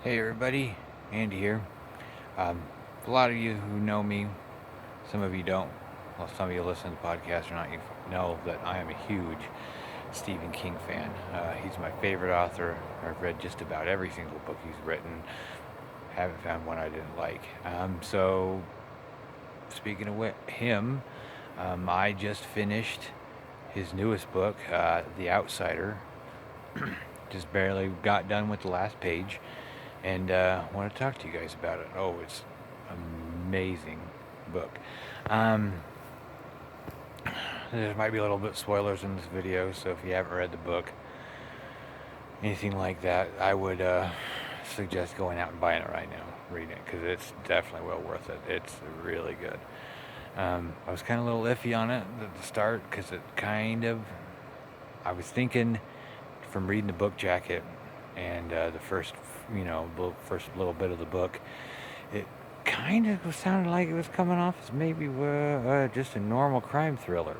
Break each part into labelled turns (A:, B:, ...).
A: Hey everybody, Andy here. Um, a lot of you who know me, some of you don't. Well, some of you listen to the podcast or not, you know that I am a huge Stephen King fan. He's my favorite author. I've read just about every single book he's written. Haven't found one I didn't like. So, speaking of him, I just finished his newest book, The Outsider. Just barely got done with the last page, and want to talk to you guys about it. Oh, it's amazing book. Um, there might be a little bit spoilers in this video, so if you haven't read the book, anything like that, I would suggest going out and buying it right now, reading it, because it's definitely well worth it. It's really good. I was kind of a little iffy on it at the start because I was thinking from reading the book jacket and the first little bit of the book, it kind of sounded like it was coming off as maybe just a normal crime thriller.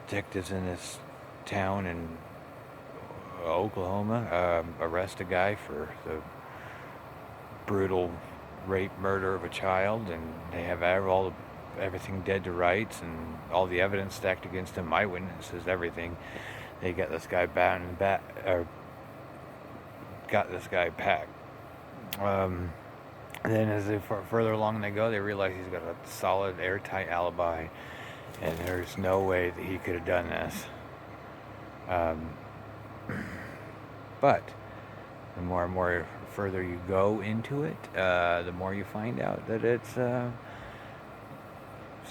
A: Detectives in this town in Oklahoma arrest a guy for the brutal rape murder of a child, and they have everything dead to rights and all the evidence stacked against him, eyewitnesses, everything. They get this guy got this guy packed. And then as they further along they go, they realize he's got a solid, airtight alibi, and there's no way that he could have done this. Um, but the more and more further you go into it, the more you find out that it's a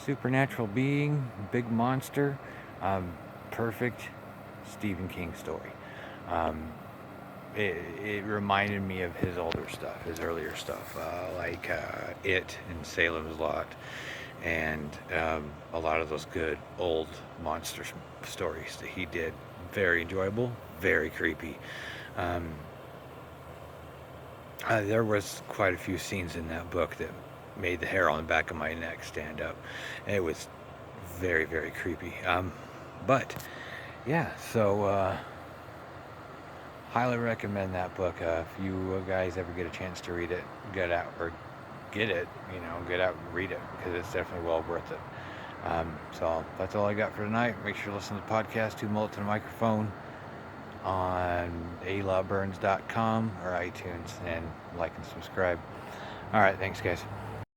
A: supernatural being, big monster, perfect Stephen King story. Um, it reminded me of his older stuff, his earlier stuff, like It and Salem's Lot, and a lot of those good old monster stories that he did. Very enjoyable, very creepy. Um, there was quite a few scenes in that book that made the hair on the back of my neck stand up. And it was very, very creepy. But yeah, so highly recommend that book. If you guys ever get a chance to read it, get out or get it, get out and read it, because it's definitely well worth it. So that's all I got for tonight. Make sure to listen to the podcast, Two Mullets and a Microphone, on alawburns.com or iTunes, and like and subscribe. All right, thanks, guys.